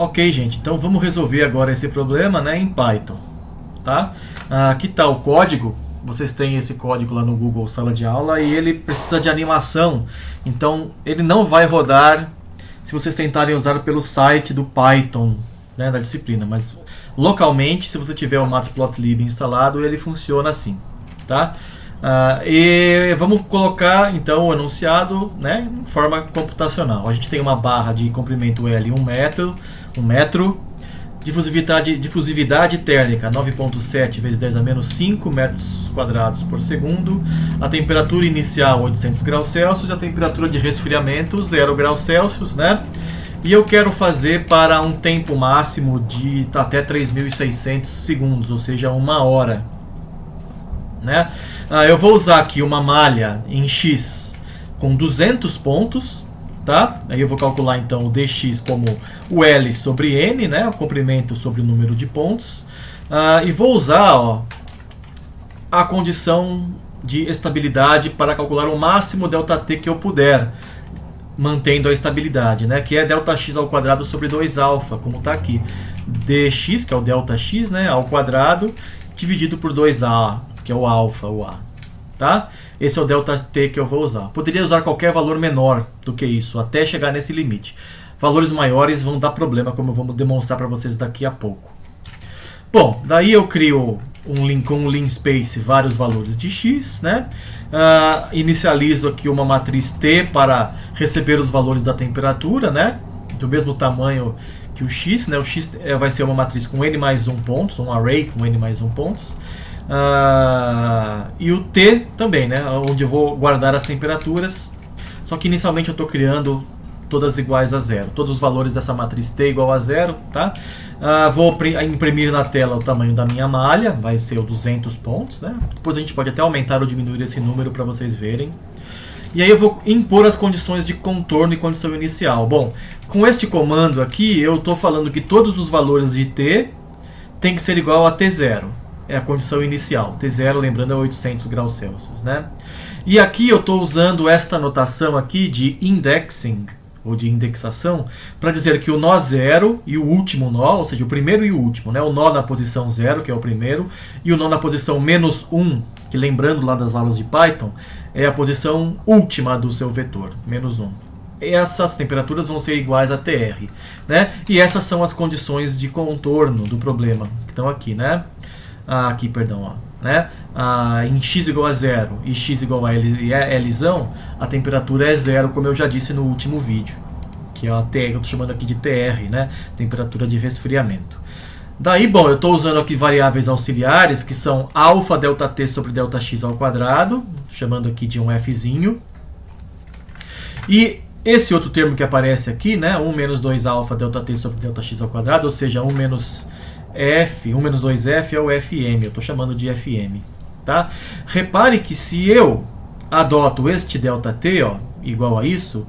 Ok, gente, então vamos resolver agora esse problema, né, em Python, tá? Aqui está o código, vocês têm esse código lá no Google Sala de Aula e ele precisa de animação, então ele não vai rodar se vocês tentarem usar pelo site do Python, né, da disciplina, mas localmente, se você tiver o Matplotlib instalado, ele funciona assim, tá? E vamos colocar então o enunciado, né, em forma computacional. A gente tem uma barra de comprimento L 1 metro, difusividade térmica 9.7 vezes 10 a menos 5 metros quadrados por segundo, a temperatura inicial 800 graus Celsius, a temperatura de resfriamento 0 graus Celsius, né? E eu quero fazer para um tempo máximo de até 3.600 segundos, ou seja, 1 hora, né? Eu vou usar aqui uma malha em X com 200 pontos, tá? Aí eu vou calcular então o dx como o L sobre N, né? O comprimento sobre o número de pontos. E vou usar, ó, a condição de estabilidade para calcular o máximo ΔT que eu puder, mantendo a estabilidade, né? Que é ΔX ao quadrado sobre 2α, como está aqui. dx, que é o ΔX, né, ao quadrado, dividido por 2a, que é o alfa, o A, tá? Esse é o ΔT que eu vou usar. Poderia usar qualquer valor menor do que isso, até chegar nesse limite. Valores maiores vão dar problema, como eu vou demonstrar para vocês daqui a pouco. Bom, daí eu crio com um linspace vários valores de x, né? Inicializo aqui uma matriz T para receber os valores da temperatura, né? Do mesmo tamanho que o x, né? O x vai ser uma matriz com n mais 1 pontos, um array com n mais 1 pontos. E o T também, né? Onde eu vou guardar as temperaturas. Só que inicialmente eu estou criando todas iguais a zero. Todos os valores dessa matriz T igual a zero, tá? Vou imprimir na tela o tamanho da minha malha, vai ser o 200 pontos, né? Depois a gente pode até aumentar ou diminuir esse número para vocês verem. E aí eu vou impor as condições de contorno e condição inicial. Bom, com este comando aqui eu estou falando que todos os valores de T tem que ser igual a T0. É a condição inicial. T0, lembrando, é 800 graus Celsius, né? E aqui eu estou usando esta notação aqui de indexing, ou de indexação, para dizer que o nó 0 e o último nó, ou seja, o primeiro e o último, né? O nó na posição 0, que é o primeiro, e o nó na posição menos 1, que lembrando lá das aulas de Python, é a posição última do seu vetor, menos 1. Essas temperaturas vão ser iguais a TR, né? E essas são as condições de contorno do problema, que estão aqui, né? Aqui, perdão, ó, né? Em x igual a 0 e x igual a Lzão, a temperatura é 0, como eu já disse no último vídeo, que é a TR, eu estou chamando aqui de TR, né? Temperatura de resfriamento. Daí, bom, eu estou usando aqui variáveis auxiliares, que são alfa ΔT sobre ΔX ao quadrado, chamando aqui de um fzinho. E esse outro termo que aparece aqui, né? 1 menos 2 alfa ΔT sobre ΔX ao quadrado, ou seja, 1 menos 2f é o fm, eu estou chamando de fm, tá? Repare que se eu adoto este ΔT, ó, igual a isso,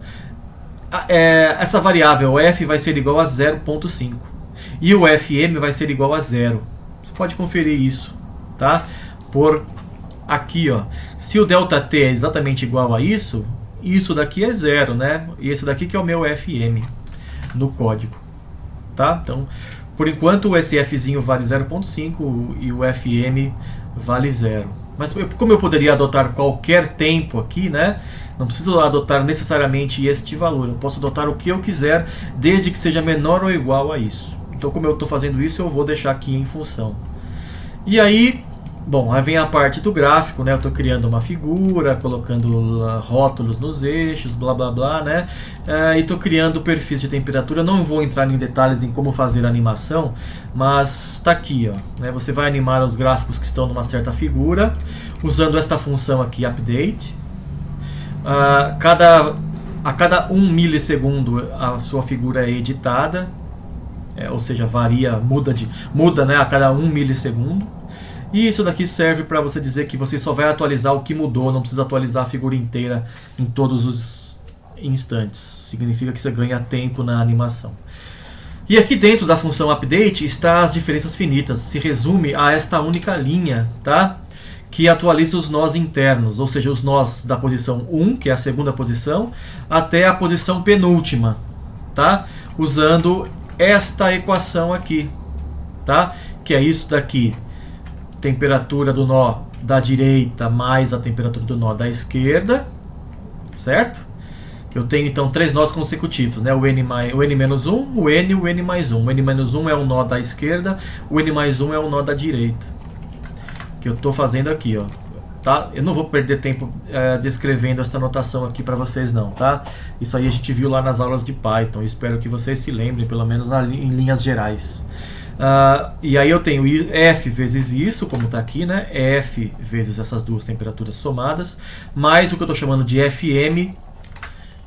essa variável f vai ser igual a 0.5 e o fm vai ser igual a 0. Você pode conferir isso, tá? Por aqui, ó, se o ΔT é exatamente igual a isso daqui é 0, né? E esse daqui que é o meu fm no código, tá? Então, por enquanto, esse fzinho vale 0.5 e o fm vale 0. Mas como eu poderia adotar qualquer tempo aqui, né? Não preciso adotar necessariamente este valor. Eu posso adotar o que eu quiser, desde que seja menor ou igual a isso. Então, como eu estou fazendo isso, eu vou deixar aqui em função. E aí, bom, aí vem a parte do gráfico, né? Eu estou criando uma figura, colocando rótulos nos eixos, blá blá blá, né? E estou criando perfis de temperatura. Não vou entrar em detalhes em como fazer a animação, mas está aqui, ó, né? Você vai animar os gráficos que estão numa certa figura, usando esta função aqui, update. A cada 1 milissegundo a sua figura é editada, ou seja, varia, muda, né? A cada 1 milissegundo. E isso daqui serve para você dizer que você só vai atualizar o que mudou, não precisa atualizar a figura inteira em todos os instantes. Significa que você ganha tempo na animação. E aqui dentro da função update está as diferenças finitas. Se resume a esta única linha, tá? Que atualiza os nós internos, ou seja, os nós da posição 1, que é a segunda posição, até a posição penúltima, tá? Usando esta equação aqui, tá? Que é isso daqui, temperatura do nó da direita mais a temperatura do nó da esquerda, certo? Eu tenho então 3 nós consecutivos, né? O N-1, o N e o N+1. O N-1 é o nó da esquerda, o N+1 é o nó da direita. Que eu estou fazendo aqui, ó. Tá? Eu não vou perder tempo descrevendo essa notação aqui para vocês não, tá? Isso aí a gente viu lá nas aulas de Python. Eu espero que vocês se lembrem, pelo menos em linhas gerais. E aí eu tenho F vezes isso, como está aqui, né? F vezes essas duas temperaturas somadas, mais o que eu estou chamando de FM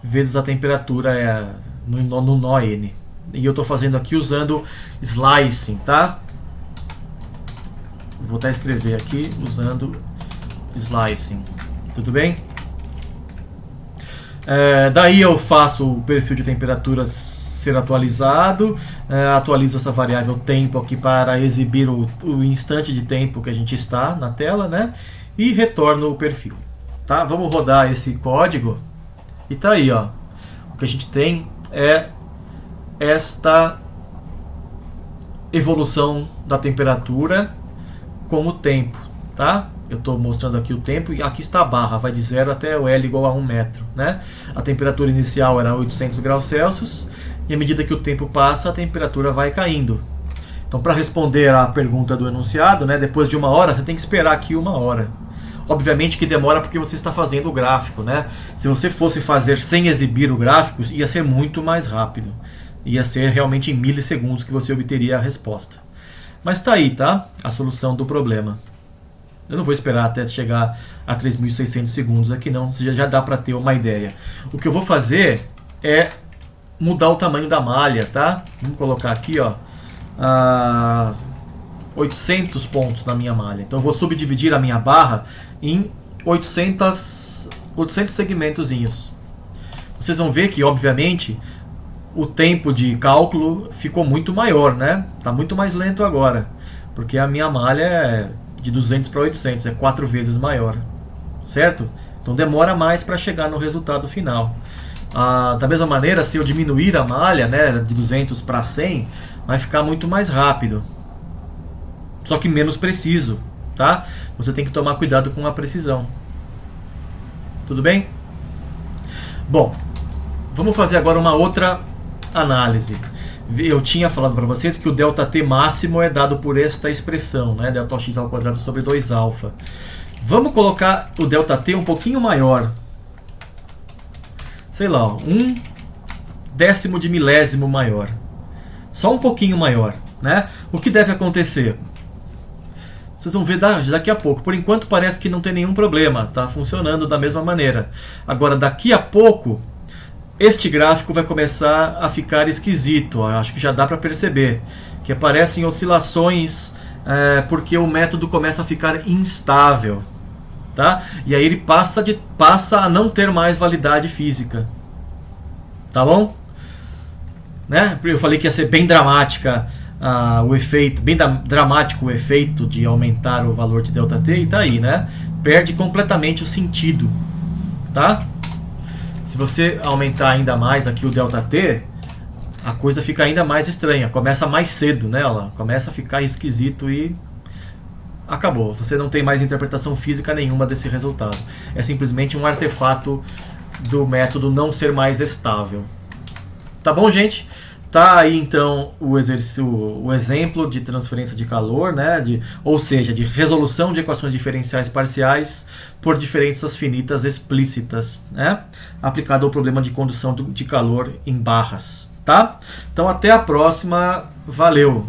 vezes a temperatura no nó N. E eu estou fazendo aqui usando slicing, tá? Vou até escrever aqui usando slicing. Tudo bem? Daí eu faço o perfil de temperaturas ser atualizado, atualizo essa variável tempo aqui para exibir o instante de tempo que a gente está na tela, né? E retorno o perfil. Tá? Vamos rodar esse código e tá aí, ó. O que a gente tem é esta evolução da temperatura com o tempo, tá? Eu estou mostrando aqui o tempo e aqui está a barra, vai de 0 até o L igual a 1 metro, né? A temperatura inicial era 800 graus Celsius e à medida que o tempo passa, a temperatura vai caindo. Então, para responder à pergunta do enunciado, né, depois de 1 hora, você tem que esperar aqui 1 hora. Obviamente que demora porque você está fazendo o gráfico, né? Se você fosse fazer sem exibir o gráfico, ia ser muito mais rápido. Ia ser realmente em milissegundos que você obteria a resposta. Mas está aí, tá? A solução do problema. Eu não vou esperar até chegar a 3.600 segundos aqui não, já dá para ter uma ideia. O que eu vou fazer é mudar o tamanho da malha, tá? Vamos colocar aqui, ó, 800 pontos na minha malha. Então eu vou subdividir a minha barra em 800 segmentozinhos. Vocês vão ver que, obviamente, o tempo de cálculo ficou muito maior, né? Tá muito mais lento agora, porque a minha malha é de 200 para 800, é 4 vezes maior, certo? Então demora mais para chegar no resultado final. Da mesma maneira, se eu diminuir a malha, né, de 200 para 100, vai ficar muito mais rápido, só que menos preciso, tá? Você tem que tomar cuidado com a precisão. Tudo bem? Bom, vamos fazer agora uma outra análise. Eu tinha falado para vocês que o ΔT máximo é dado por esta expressão, né? Δx ao quadrado sobre 2α. Vamos colocar o ΔT um pouquinho maior. Sei lá, 1/10 de milésimo maior. Só um pouquinho maior, né? O que deve acontecer? Vocês vão ver daqui a pouco. Por enquanto parece que não tem nenhum problema, tá funcionando da mesma maneira. Agora, daqui a pouco, este gráfico vai começar a ficar esquisito. Acho que já dá para perceber que aparecem oscilações porque o método começa a ficar instável, tá? E aí ele passa a não ter mais validade física, tá bom? Né? Eu falei que ia ser bem dramática o efeito, bem dramático o efeito de aumentar o valor de ΔT, e tá aí, né? Perde completamente o sentido, tá? Se você aumentar ainda mais aqui o ΔT, a coisa fica ainda mais estranha. Começa mais cedo, né? Ela começa a ficar esquisito e acabou. Você não tem mais interpretação física nenhuma desse resultado. É simplesmente um artefato do método não ser mais estável. Tá bom, gente? Tá aí então o exemplo de transferência de calor, né? Ou seja, de resolução de equações diferenciais parciais por diferenças finitas explícitas, né? Aplicado ao problema de condução de calor em barras, tá? Então até a próxima, valeu!